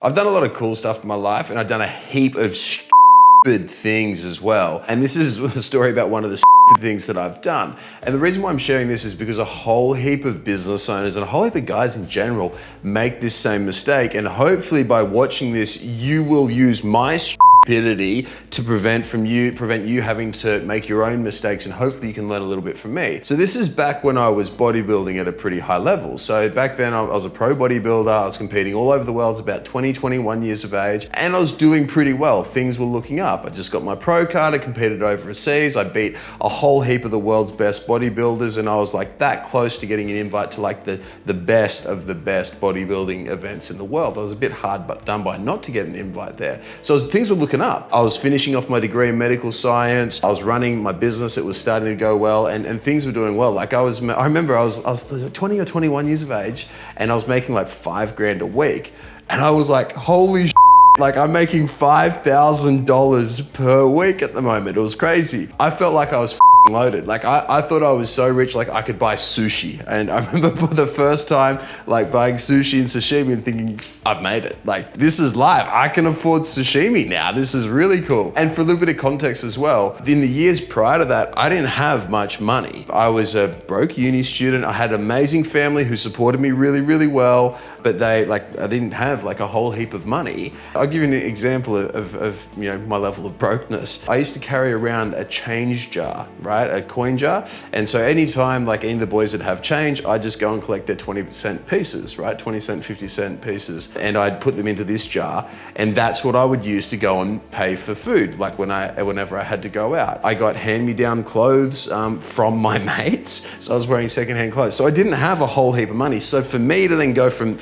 I've done a lot of cool stuff in my life, and I've done a heap of stupid things as well. And this is a story about one of the stupid things that I've done. And the reason why I'm sharing this is because a whole heap of business owners and a whole heap of guys in general make this same mistake. And hopefully by watching this, you will use my stupidity to prevent you having to make your own mistakes, and hopefully you can learn a little bit from me. So this is back when I was bodybuilding at a pretty high level. So back then I was a pro bodybuilder. I was competing all over the world. I was about 20, 21 years of age, and I was doing pretty well. Things were looking up. I just got my pro card. I competed overseas. I beat a whole heap of the world's best bodybuilders, and I was like that close to getting an invite to like the best of the best bodybuilding events in the world. I was a bit hard done by not to get an invite there. So things were looking up. I was finishing off my degree in medical science. I was running my business. It was starting to go well, and things were doing well. Like I remember I was 20 or 21 years of age, and I was making like $5,000 a week. And I was like, holy shit, like I'm making $5,000 per week at the moment. It was crazy. I felt like I was loaded. Like I thought I was so rich, like I could buy sushi. And I remember for the first time, like buying sushi and sashimi and thinking, I've made it. Like this is life. I can afford sashimi now. This is really cool. And for a little bit of context as well, in the years prior to that, I didn't have much money. I was a broke uni student. I had an amazing family who supported me really, really well, but I didn't have like a whole heap of money. I'll give you an example of my level of brokenness. I used to carry around a change jar, right? A coin jar. And so anytime like any of the boys that have change, I just go and collect their 20-cent pieces, right? 20-cent, 50-cent pieces. And I'd put them into this jar. And that's what I would use to go and pay for food. Like whenever I had to go out, I got hand-me-down clothes from my mates. So I was wearing secondhand clothes. So I didn't have a whole heap of money. So for me to then go from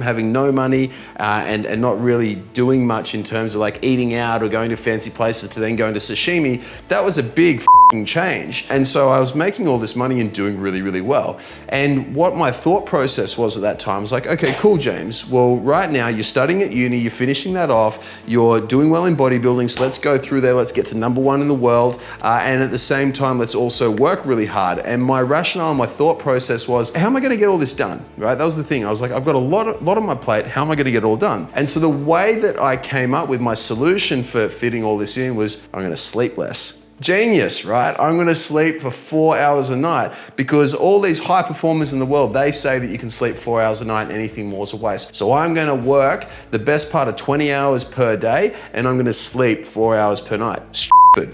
having no money and not really doing much in terms of like eating out or going to fancy places to then going to sashimi, that was a big change. And so I was making all this money and doing really, really well. And what my thought process was at that time was like, okay, cool, James. Well, right now you're studying at uni, you're finishing that off, you're doing well in bodybuilding, so let's go through there, let's get to #1 in the world. And at the same time, let's also work really hard. And my rationale, my thought process was, how am I gonna get all this done, right? That was the thing. I was like, I've got a lot on my plate, how am I gonna get it all done? And so the way that I came up with my solution for fitting all this in was, I'm gonna sleep less. Genius, right? I'm gonna sleep for 4 hours a night, because all these high performers in the world, they say that you can sleep 4 hours a night and anything more is a waste. So I'm gonna work the best part of 20 hours per day, and I'm gonna sleep 4 hours per night.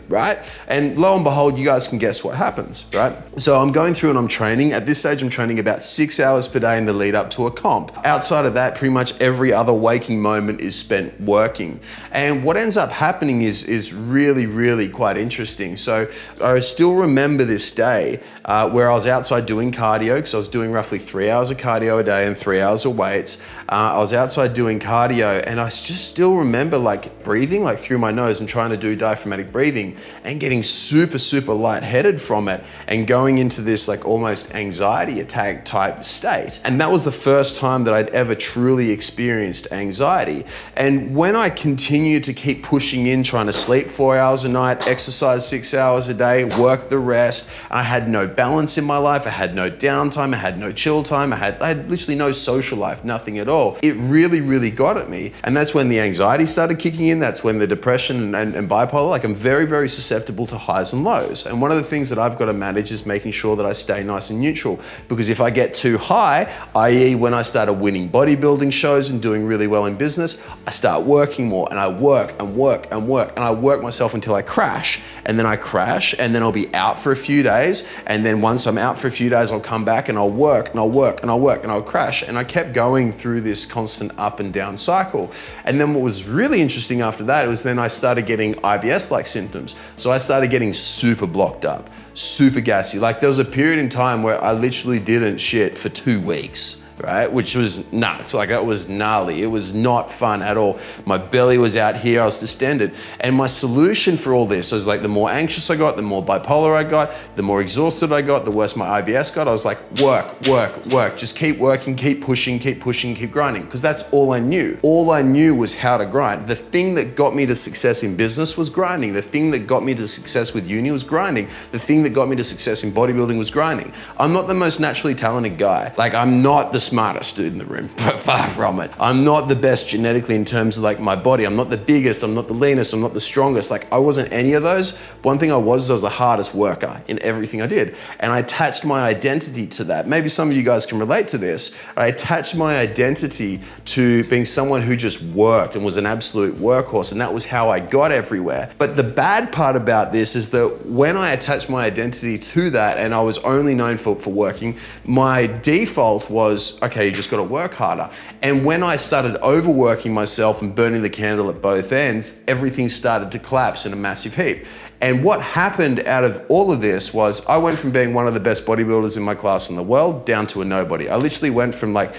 Right? And lo and behold, you guys can guess what happens, right? So I'm going through and I'm training. At this stage, I'm training about 6 hours per day in the lead up to a comp. Outside of that, pretty much every other waking moment is spent working. And what ends up happening is really, really quite interesting. So I still remember this day where I was outside doing cardio, because I was doing roughly 3 hours of cardio a day and 3 hours of weights. I was outside doing cardio, and I just still remember like breathing like through my nose and trying to do diaphragmatic breathing and getting super, super lightheaded from it and going into this like almost anxiety attack type state. And that was the first time that I'd ever truly experienced anxiety. And when I continued to keep pushing in, trying to sleep 4 hours a night, exercise 6 hours a day, work the rest, I had no balance in my life. I had no downtime. I had no chill time. I had literally no social life, nothing at all. It really, really got at me. And that's when the anxiety started kicking in. That's when the depression and bipolar, like I'm very, very susceptible to highs and lows. And one of the things that I've got to manage is making sure that I stay nice and neutral, because if I get too high, i.e. when I started winning bodybuilding shows and doing really well in business, I start working more, and I work and work and work, and I work myself until I crash. And then I crash, and then I'll be out for a few days. And then once I'm out for a few days, I'll come back and I'll work and I'll work and I'll work and I'll crash. And I kept going through this constant up and down cycle. And then what was really interesting after that was then I started getting IBS-like symptoms. So I started getting super blocked up, super gassy. Like there was a period in time where I literally didn't shit for 2 weeks. Right? Which was nuts. Like that was gnarly. It was not fun at all. My belly was out here. I was distended. And my solution for all this was like the more anxious I got, the more bipolar I got, the more exhausted I got, the worse my IBS got. I was like, work. Just keep working, keep pushing, keep grinding. Because that's all I knew. All I knew was how to grind. The thing that got me to success in business was grinding. The thing that got me to success with uni was grinding. The thing that got me to success in bodybuilding was grinding. I'm not the most naturally talented guy. Like I'm not the smartest dude in the room, but far from it. I'm not the best genetically in terms of like my body. I'm not the biggest, I'm not the leanest, I'm not the strongest. Like I wasn't any of those. One thing I was the hardest worker in everything I did. And I attached my identity to that. Maybe some of you guys can relate to this. I attached my identity to being someone who just worked and was an absolute workhorse, and that was how I got everywhere. But the bad part about this is that when I attached my identity to that and I was only known for working, my default was, okay, you just gotta work harder. And when I started overworking myself and burning the candle at both ends, everything started to collapse in a massive heap. And what happened out of all of this was I went from being one of the best bodybuilders in my class in the world down to a nobody. I literally went from like,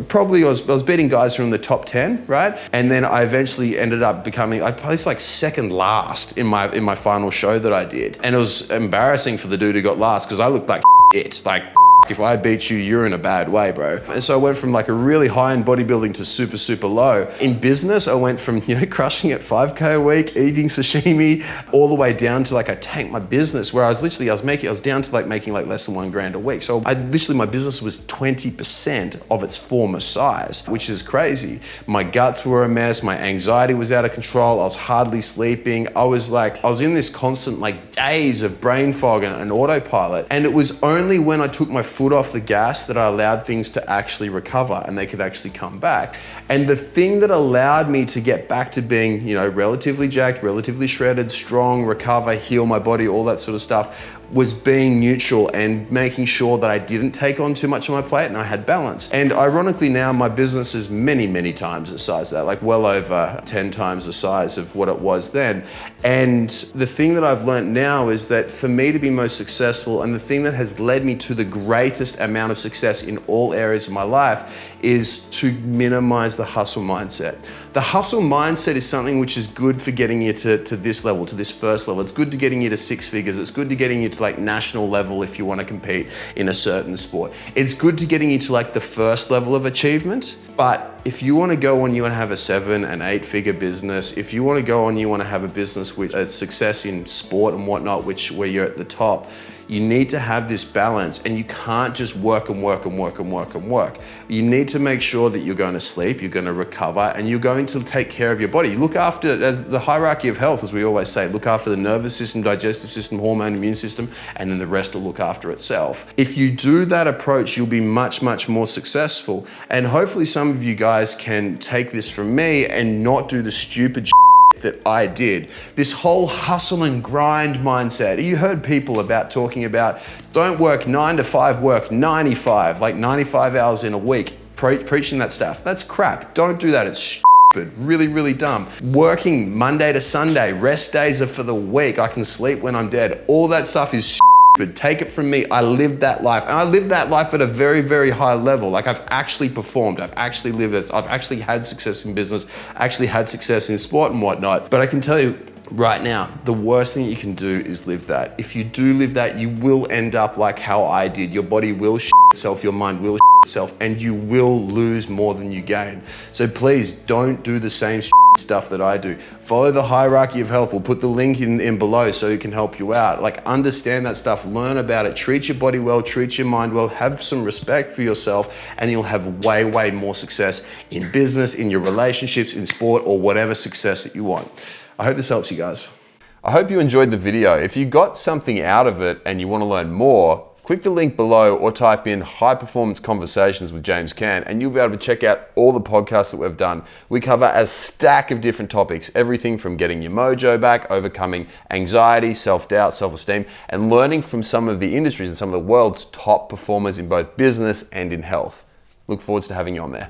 probably I was beating guys from the top 10, right? And then I eventually ended up becoming, I placed like second last in my final show that I did. And it was embarrassing for the dude who got last because I looked like it, like if I beat you, you're in a bad way, bro. And so I went from like a really high in bodybuilding to super, super low. In business, I went from, crushing at 5K a week, eating sashimi, all the way down to like, I tanked my business where I was down to like making like less than $1,000 a week. So my business was 20% of its former size, which is crazy. My guts were a mess. My anxiety was out of control. I was hardly sleeping. I was in this constant like days of brain fog and autopilot. And it was only when I took my foot off the gas that I allowed things to actually recover and they could actually come back. And the thing that allowed me to get back to being, relatively jacked, relatively shredded, strong, recover, heal my body, all that sort of stuff, was being neutral and making sure that I didn't take on too much on my plate and I had balance. And ironically now my business is many, many times the size of that, like well over 10 times the size of what it was then. And the thing that I've learned now is that for me to be most successful, and the thing that has led me to the greatest amount of success in all areas of my life, is to minimize the hustle mindset. The hustle mindset is something which is good for getting you to this level, to this first level. It's good to getting you to 6 figures. It's good to getting you to like national level if you want to compete in a certain sport. It's good to getting you to like the first level of achievement. But if you want to go on, you want to have a 7 and 8 figure business. If you want to go on, you want to have a business which a success in sport and whatnot, where you're at the top. You need to have this balance, and you can't just work and work and work and work and work. You need to make sure that you're going to sleep, you're going to recover, and you're going to take care of your body. Look after the hierarchy of health, as we always say. Look after the nervous system, digestive system, hormone, immune system, and then the rest will look after itself. If you do that approach, you'll be much, much more successful. And hopefully some of you guys can take this from me and not do the stupid that I did. This whole hustle and grind mindset. You heard people talking about don't work 9 to 5, work 95, like 95 hours in a week, preaching that stuff. That's crap. Don't do that. It's stupid. Really, really dumb. Working Monday to Sunday, rest days are for the week. I can sleep when I'm dead. All that stuff is stupid. Take it from me. I lived that life, and I lived that life at a very, very high level. Like I've actually performed. I've actually lived this. I've actually had success in business, actually had success in sport and whatnot. But I can tell you right now, the worst thing you can do is live that. If you do live that, you will end up like how I did. Your body will itself, your mind will itself, and you will lose more than you gain. So please don't do the same stuff that I do. Follow the hierarchy of health. We'll put the link in below so it can help you out. Like understand that stuff, learn about it, treat your body well, treat your mind well, have some respect for yourself, and you'll have way, way more success in business, in your relationships, in sport, or whatever success that you want. I hope this helps you guys. I hope you enjoyed the video. If you got something out of it and you want to learn more, click the link below or type in High Performance Conversations with James Cant, and you'll be able to check out all the podcasts that we've done. We cover a stack of different topics, everything from getting your mojo back, overcoming anxiety, self-doubt, self-esteem, and learning from some of the industries and some of the world's top performers in both business and in health. Look forward to having you on there.